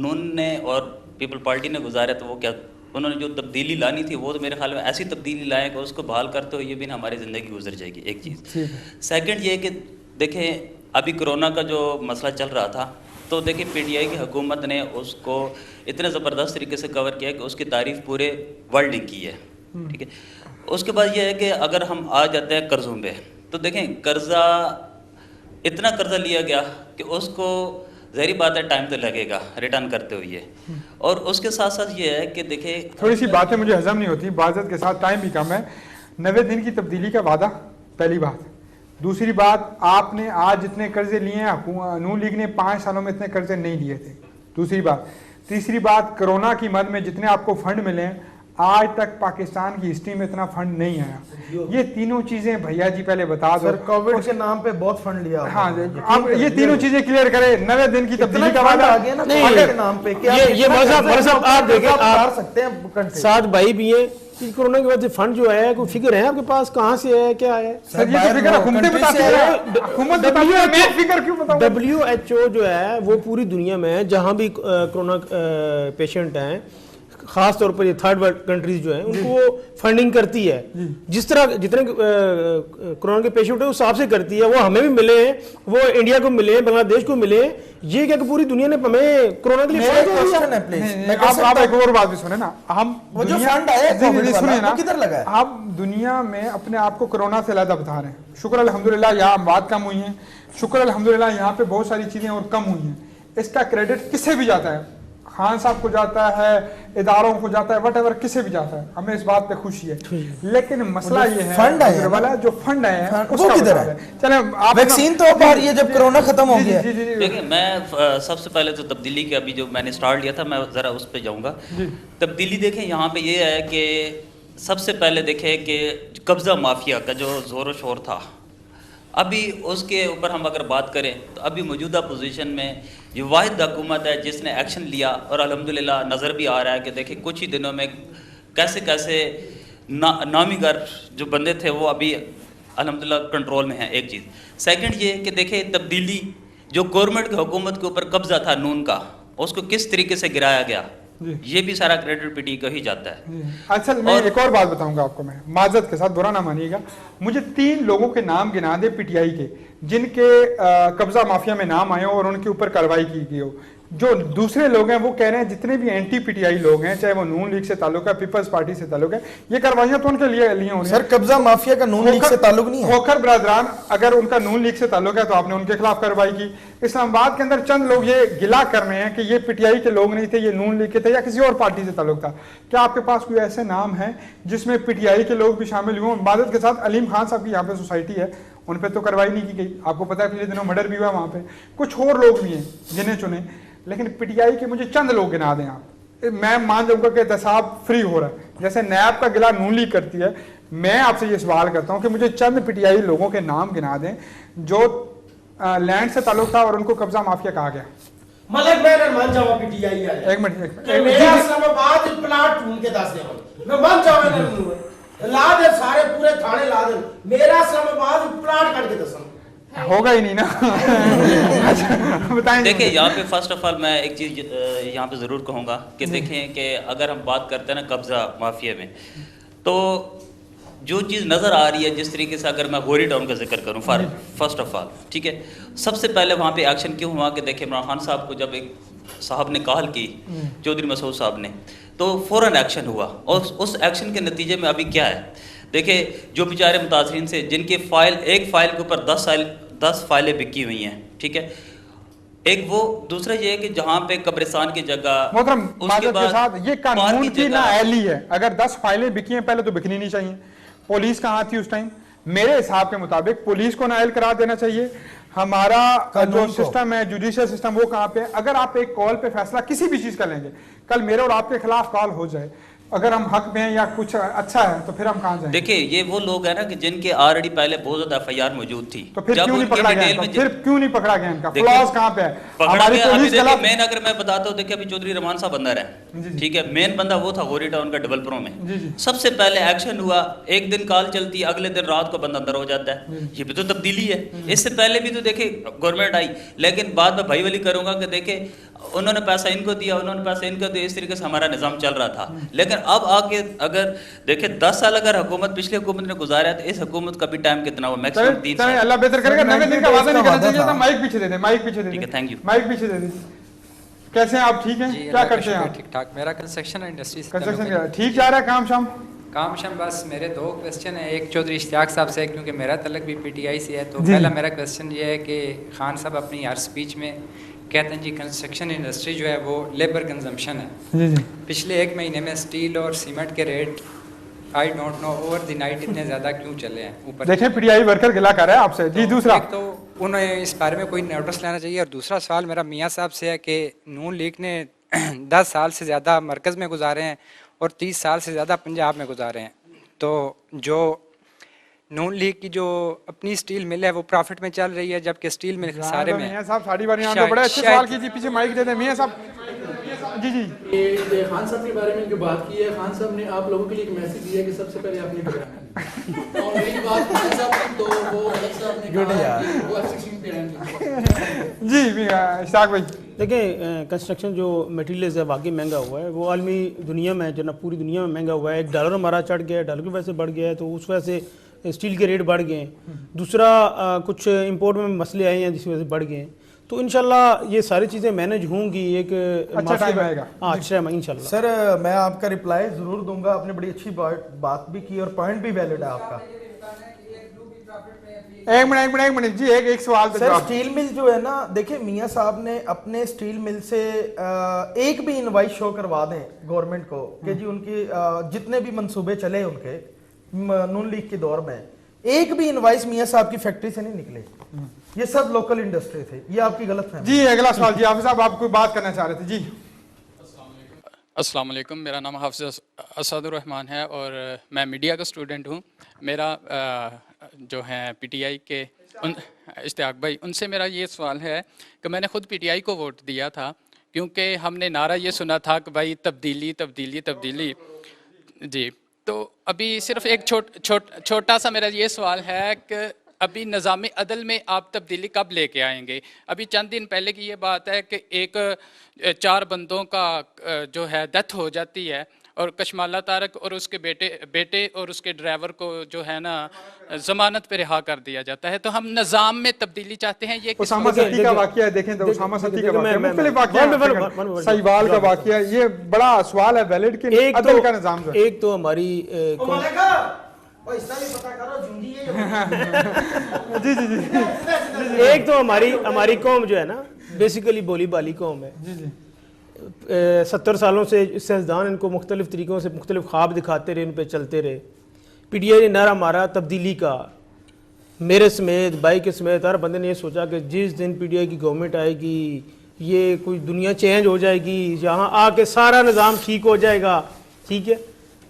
नून ने और पीपल पार्टी ने गुजारे, तो वो क्या उन्होंने जो तब्दीली लानी थी वो तो मेरे ख्याल में ऐसी तब्दीली लाए कि उसको बहाल करते हुए ये भी ना हमारी ज़िंदगी गुजर जाएगी, एक चीज़। सेकंड ये कि देखें अभी कोरोना का जो मसला चल रहा था, तो देखिए PTI की हुकूमत ने उसको इतने ज़बरदस्त तरीके से कवर किया कि उसकी तारीफ़ पूरे वर्ल्ड ने की है, ठीक है। उसके बाद ये है कि अगर हम आ जाते हैं कर्ज़ों पे, तो देखें कर्ज़ा इतना कर्ज़ा लिया गया कि उसको ज़ाहिर बात है टाइम तो लगेगा रिटर्न करते हुए। और उसके साथ साथ ये है कि देखिए थोड़ी सी बातें मुझे हजम नहीं होती, बाज़त के साथ टाइम भी कम है। 90 दिन की तब्दीली का वादा, पहली बात। दूसरी बात, आपने आज जितने कर्जे लिए हैं नून लीग ने 5 सालों में इतने कर्जे नहीं लिए थे, दूसरी बात। तीसरी बात, कोरोना की मद में जितने आपको फंड मिले हैं आज तक पाकिस्तान की हिस्ट्री में इतना फंड नहीं आया। ये तीनों चीजें भैया जी पहले बता दो। सर कोविड के नाम पे बहुत फंड लिया। हाँ, अब ये तीनों चीजें क्लियर करें। 90 दिन की तब्दीली का वादा आ गया ना कोविड के नाम पे। क्या ये मौसम आप देखें, आप सकते हैं साथ भाई भी हैं कि कोरोना के बाद से फंड जो है कोई फिगर है आपके पास, कहाँ से है, क्या है? सर ये तो फिगर हुकूमत बताती है, हुकूमत बताती है, मैं फिगर क्यों बताऊं? WHO जो है वो पूरी दुनिया में जहाँ भी कोरोना पेशेंट हैं, खास तौर पर ये थर्ड वर्ल्ड कंट्रीज जो हैं उनको वो फंडिंग करती है। जिस तरह जितने कोरोना के पेशेंट है उस हिसाब से करती है। वो हमें भी मिले हैं, वो इंडिया को मिले हैं, बांग्लादेश को मिले हैं। ये क्या कि पूरी दुनिया ने हमें कोरोना के लिए क्वेश्चन है प्लीज। आप एक और बात भी सुने ना, हम वो जो फंड आया सुनिए ना, किधर लगा है? आप दुनिया में अपने आप को कोरोना से अलग बता रहे हैं। शुक्र अल्हम्दुलिल्लाह यहाँ बात कम हुई है, शुक्र अल्हम्दुलिल्लाह यहाँ पे बहुत सारी चीजें और कम हुई हैं। इसका क्रेडिट किसे भी जाता है, खान साहब को जाता है, इदारों को जाता है, वट एवर किसे भी जाता है। हमें इस बात पे खुशी है, लेकिन मसला ये है फंड आया वाला जो फंड आए हैं वो किधर है? चले आप वैक्सीन तो अब आ रही है जब कोरोना खत्म हो गया। देखिए मैं सबसे पहले तो तब्दीली के अभी जो मैंने स्टार्ट लिया था मैं ज़रा उस पर जाऊँगा। तब्दीली देखें यहाँ पे ये है कि सबसे पहले देखें कि कब्ज़ा माफिया का जो ज़ोर शोर था, अभी उसके ऊपर हम अगर बात करें तो अभी मौजूदा पोजीशन में ये वाहिद हुकूमत है जिसने एक्शन लिया और अल्हम्दुलिल्लाह नज़र भी आ रहा है कि देखिए कुछ ही दिनों में कैसे कैसे नामीगर जो बंदे थे वो अभी अल्हम्दुलिल्लाह कंट्रोल में है, एक चीज़। सेकंड ये कि देखिए तब्दीली जो गवर्नमेंट की हुकूमत के ऊपर कब्जा था नून का, उसको किस तरीके से गिराया गया, ये भी सारा क्रेडिट PTI को ही जाता है। अच्छा मैं एक और बात बताऊंगा आपको, मैं माजरत के साथ बुरा ना मानिएगा, मुझे 3 लोगों के नाम गिना दे PTI के जिनके कब्जा माफिया में नाम आए हो और उनके ऊपर कार्रवाई की गई हो। जो दूसरे लोग हैं वो कह रहे हैं जितने भी एंटी PTI लोग हैं, चाहे वो नून लीग से ताल्लुक है, पीपल्स पार्टी से ताल्लुक है, ये कार्रवाइयां तो उनके लिए हो रही सर कब्जा माफिया का नून लीग से ताल्लुक नहीं है। खोखर बरादरान अगर उनका नून लीग से ताल्लुक है तो आपने उनके खिलाफ कार्रवाई की। इस्लामाबाद के अंदर चंद लोग ये गिला कर रहे हैं कि ये PTI के लोग नहीं थे, ये नून लीग के थे या किसी और पार्टी से ताल्लुक था। क्या आपके पास कोई ऐसे नाम है जिसमें PTI के लोग भी शामिल हुए? इबादत के साथ अलीम खान साहब की यहाँ पे सोसाइटी है, उन पर तो कार्रवाई नहीं की गई। आपको पता है पिछले दिनों मर्डर भी हुआ वहाँ पे। कुछ और लोग भी हैं गिने चुने, लेकिन PTI के मुझे चंद लोग गिना दें आप, मैं मान जाऊंगा कि दसाब फ्री हो रहा है। जैसे नैब का गिला नून लीग करती है, मैं आपसे ये सवाल करता हूं कि मुझे चंद PTI लोगों के नाम गिना दें जो लैंड से ताल्लुक था और उनको कब्जा माफिया कहा गया। मतलब मैं मान जाऊंगा PTI आ एक मिनट मेरा इस्लामाबाद प्लाट ढूंढ के दस दे, मैं मान जाऊंगा ला दे, सारे पूरे थाने ला दे, मेरा इस्लामाबाद प्लाट काट के दस होगा ही नहीं ना। अच्छा बताएं। देखिए यहाँ पे फर्स्ट ऑफ ऑल मैं एक चीज़ यहाँ पे ज़रूर कहूँगा कि देखें कि अगर हम बात करते हैं ना कब्ज़ा माफिया में, तो जो चीज़ नज़र आ रही है जिस तरीके से, अगर मैं गोरी टाउन का जिक्र करूँ फर्स्ट ऑफ ऑल, ठीक है, सबसे पहले वहाँ पे एक्शन क्यों हुआ कि देखिए इमरान खान साहब को जब एक साहब ने कॉल की, चौधरी मसूद साहब ने, तो फ़ौरन एक्शन हुआ। और उस एक्शन के नतीजे में अभी क्या है, देखिए जो बेचारे मुतासरीन से जिनके फाइल एक फ़ाइल के ऊपर 10 फाइलें बिकी हुई हैं, ठीक है। एक वो, दूसरा ये है कि जहाँ पे कब्रिस्तान की जगह, मोहतरम उसके माजरत के बाद साथ ये पार्क कानून की जगह- नाअहली है। अगर 10 फाइलें बिकी हैं पहले तो बिकनी नहीं चाहिए। पुलिस कहाँ थी उस टाइम? मेरे हिसाब के मुताबिक पुलिस को नाअहल करार देना चाहिए। हमारा जो सिस्टम है, जुडिशियल सिस्टम, वो कहाँ पे है? अगर आप एक कॉल पे फैसला किसी भी चीज का लेंगे, कल मेरे और आपके खिलाफ कॉल हो जाए, अगर हम हक में हैं या कुछ अच्छा है तो फिर हम कहाँ जाएंगे? देखिए ये वो लोग हैं ना कि जिनके ऑलरेडी पहले बहुत ज्यादा FIR मौजूद थी, तो फिर क्यों नहीं उनके पकड़ा गया डिटेल इनका? में फिर क्यों नहीं पकड़ा गया इनका? देखिए, फ्लॉज कहाँ पे है? पकड़ा हमारी गया। अभी पुलिस देखिए गलत- मेन अगर मैं बताता हूँ, देखिए अभी चौधरी रहमान साहब अंदर है, ठीक है, मेन बंदा वो था गोरी टाउन का डेवलपरों में। सबसे पहले एक्शन हुआ, एक दिन कॉल चलती, अगले दिन रात को बंदा अंदर हो जाता है। ये भी तो तब्दीली है। इससे पहले भी तो देखे गवर्नमेंट आई, लेकिन बाद में भाई वाली करूंगा कि देखे उन्होंने पैसा इनको दिया, उन्होंने पैसा इनको दिया, इस तरीके से हमारा निजाम चल रहा था। लेकिन अब आके अगर देखे 10 साल अगर हुकूमत पिछली हुकूमत ने गुजारा है, तो इस हुकूमत का भी टाइम कितना हुआ? मैक्सिमम 3 साल। अल्लाह बेहतर करेगा। नवे दिन का वादा नहीं करना चाहिए था। माइक पीछे दे दे, माइक पीछे दे ठीक दे, है, थैंक यू। माइक पीछे दे दीजिए। कैसे हैं आप? ठीक हैं? क्या करते हैं आप? ठीक ठाक। मेरा कंस्ट्रक्शन इंडस्ट्री कंस्ट्रक्शन ठीक जा रहा है काम शाम? काम शाम बस मेरे 2 क्वेश्चन है। एक चौधरी इश्तियाक साहब से, क्योंकि मेरा तलक भी PTI से है, तो पहला मेरा क्वेश्चन ये है कि खान साहब अपनी हर स्पीच में कहते हैं जी कंस्ट्रक्शन इंडस्ट्री जो है वो लेबर कंजम्पशन है। जी जी। पिछले 1 महीने में स्टील और सीमेंट के rate I don't know over the night इतने ज़्यादा क्यों चले हैं ऊपर? देखें PTI वर्कर गिला कर रहा है आपसे। जी दूसरा, एक तो उन्हें इस बारे में कोई नोटिस लेना चाहिए, और दूसरा सवाल मेरा मियाँ साहब से है कि नून लीग ने 10 साल से ज़्यादा मरकज़ में गुजारे हैं और 30 साल से ज़्यादा पंजाब में गुजारे हैं, तो जो नून लीग की जो अपनी स्टील मिल है वो प्रॉफिट में चल रही है, जबकि स्टील मिल सारे में। मियां साहब साड़ी बारी आंदो, बड़े अच्छे सवाल कीजिए। पीछे माइक दे दें मियां साहब। जी जी। ये खान साहब के बारे में जो बात की है, खान साहब ने आप लोगों के लिए एक मैसेज दिया कि सबसे पहले आपने टकराना और रही बात खान साहब की, तो वो अलग साहब ने कहा कि वो F-16 पे रहेंगे। जी इश्ताक भाई, देखिए कंस्ट्रक्शन जो मटेरियल्स है वाकई महंगा हुआ है। वो आलमी दुनिया में जो ना पूरी दुनिया में महंगा हुआ है। $1 हमारा चढ़ गया है, डॉलर की वजह से बढ़ गया है, तो उस वजह से स्टील के रेट बढ़ गए हैं। दूसरा कुछ इंपोर्ट में मसले आए हैं जिसकी वजह से बढ़ गए हैं। तो इंशाल्लाह ये सारी चीज़ें मैनेज होंगी। एक अच्छा टाइम आएगा। हाँ अच्छा टाइम इंशाल्लाह। सर मैं आपका रिप्लाई ज़रूर दूंगा। आपने बड़ी अच्छी बात भी की और पॉइंट भी वैलिड है आपका। एक मिनट जी, एक सवाल तो सर स्टील मिल जो है ना, देखिए मियां साहब ने अपने स्टील मिल से एक भी इनवाइस शो करवा दें गवर्नमेंट को कि जी उनकी जितने भी मंसूबे चले उनके नून लीग के दौर में, एक भी इनवाइस मियां साहब की फैक्ट्री से नहीं निकले। ये सब लोकल इंडस्ट्री थे। ये आपकी गलत फहमी। जी अगला सवाल जी, हाफिज साहब आप कोई बात करना चाह रहे थे? जी अस्सलाम वालेकुम, मेरा नाम हाफिज असदुर रहमान है और मैं मीडिया का स्टूडेंट हूँ। मेरा जो है PTI के इश्तियाक भाई, उनसे मेरा ये सवाल है कि मैंने ख़ुद PTI को वोट दिया था, क्योंकि हमने नारा ये सुना था कि भाई तब्दीली तब्दीली तब्दीली। जी, तो अभी सिर्फ एक छोटा सा मेरा ये सवाल है कि अभी निज़ाम अदल में आप तब्दीली कब लेके आएंगे? अभी चंद दिन पहले की ये बात है कि 4 बंदों का जो है डेथ हो जाती है और कशमाला तारक और उसके बेटे और उसके ड्राइवर को जो है ना जमानत पे रिहा कर दिया जाता है। तो हम निज़ाम में तब्दीली चाहते हैं। ये उसामा सती का वाकया है, देखें तो उसामा सती का वाकया, मुख्तलिफ वाकया, सहीवाल का वाकया, ये बड़ा सवाल है वैलिड कि अदल का निजाम जो है। एक तो हमारी जी जी जी, एक तो हमारी कौम जो है ना बेसिकली बोली बाली कौम है। जी जी 70 सालों से सियासतदान इनको मुख्तलिफ तरीक़ों से मुख्तलिफ ख्वाब दिखाते रहे, उन पर चलते रहे। PTI ने नारा मारा तब्दीली का, मेरे समेत भाई के समेत हर बंदे ने ये सोचा कि जिस दिन PTI की गवर्नमेंट आएगी ये कोई दुनिया चेंज हो जाएगी, यहाँ आके सारा निज़ाम ठीक हो जाएगा। ठीक है,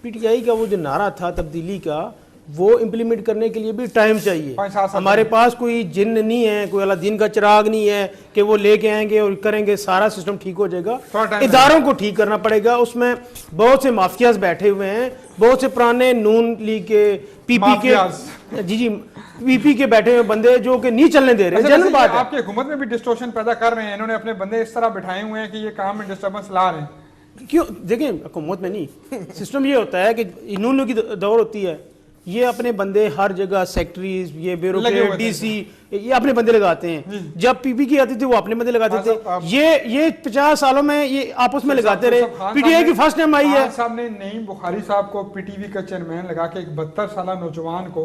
PTI का वो जो नारा था तब्दीली का, वो इम्प्लीमेंट करने के लिए भी टाइम चाहिए। हमारे पास कोई जिन्न नहीं है, कोई अलादीन का चिराग नहीं है कि वो लेके आएंगे और करेंगे सारा सिस्टम ठीक हो जाएगा। इदारों को ठीक करना पड़ेगा। उसमें बहुत से माफियाज बैठे हुए हैं, बहुत से पुराने नून लीग के PP के PP के बैठे हुए बंदे जो कि नहीं चलने दे रहे। जनरल बात है, आपकी हुकूमत में भी डिस्टोर्शन पैदा कर रहे हैं। इन्होंने अपने बंदे इस तरह बिठाए हुए हैं कि ये काम में डिस्टर्बेंस ला रहे हैं। क्यों? देखिए हुकूमत में नहीं, सिस्टम ये होता है कि नून लीग की दौर होती है, ये अपने बंदे हर जगह सेक्रेटरीज, ये ब्यूरोक्रेट, DC, ये अपने बंदे लगाते हैं। जब PP की आती थी वो अपने बंदे लगाते थे। ये 50 सालों में ये आपस में लगाते रहे। PTI की फर्स्ट टाइम आई है। साहब ने नईम बुखारी साहब को PTV का चेयरमैन लगा के एक 72 साल नौजवान को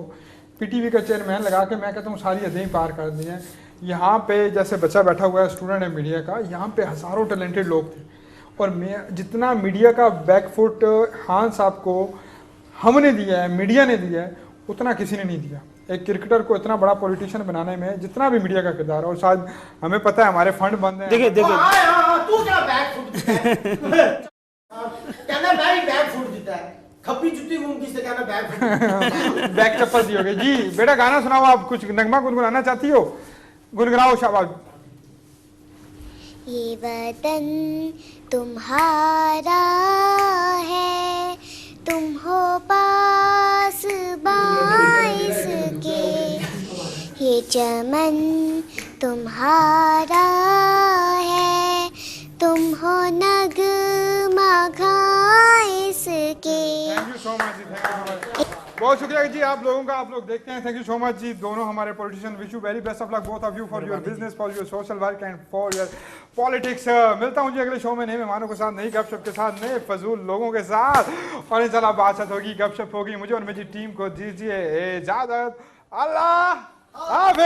पीटीवी का चेयरमैन लगा के मैं कहता हूँ सारी हदें पार कर दी हैं। यहाँ पे जैसे बच्चा बैठा हुआ है स्टूडेंट है मीडिया का, यहाँ पे हज़ारों टैलेंटेड लोग थे और मैं जितना मीडिया का बैकफुट खान साहब को हमने दिया है, मीडिया ने दिया है, उतना किसी ने नहीं दिया। एक क्रिकेटर को इतना बड़ा पॉलिटिशियन बनाने में जितना भी मीडिया का किरदार है, और शायद हमें पता है हमारे फंड बंद हैं। देखिए तू क्या बैक कहना मैं ही बैक फुट देता है, खप्पी जुत्ती घूम किससे कहना बैक फुट बैक चप्पल दी होगी जी। बेटा गाना सुनाओ, आप कुछ नगमा गुनगुनाना चाहती हो, गुनगुनाओ शाबाश। ये वतन तुम्हारा है, तुम हो पास बाइस के, ये चमन तुम्हारा है, तुम हो नगमा घाइस के। थैंक यू सो मच जी, थैंक यू सो मच, बहुत शुक्रिया जी आप लोगों का। आप लोग देखते हैं, थैंक यू सो मच जी दोनों हमारे politician. Wish you very best of luck both of you for your business, for your social work and for your politics. मिलता हूँ जी अगले शो में नए मेहमानों के साथ, नई गपशप के साथ, नए फजूल लोगों के साथ, और इंशाल्लाह बातचीत होगी, गपशप होगी। मुझे और मेरी टीम को दीजिए इजाजत। अल्लाह हाफ़िज़।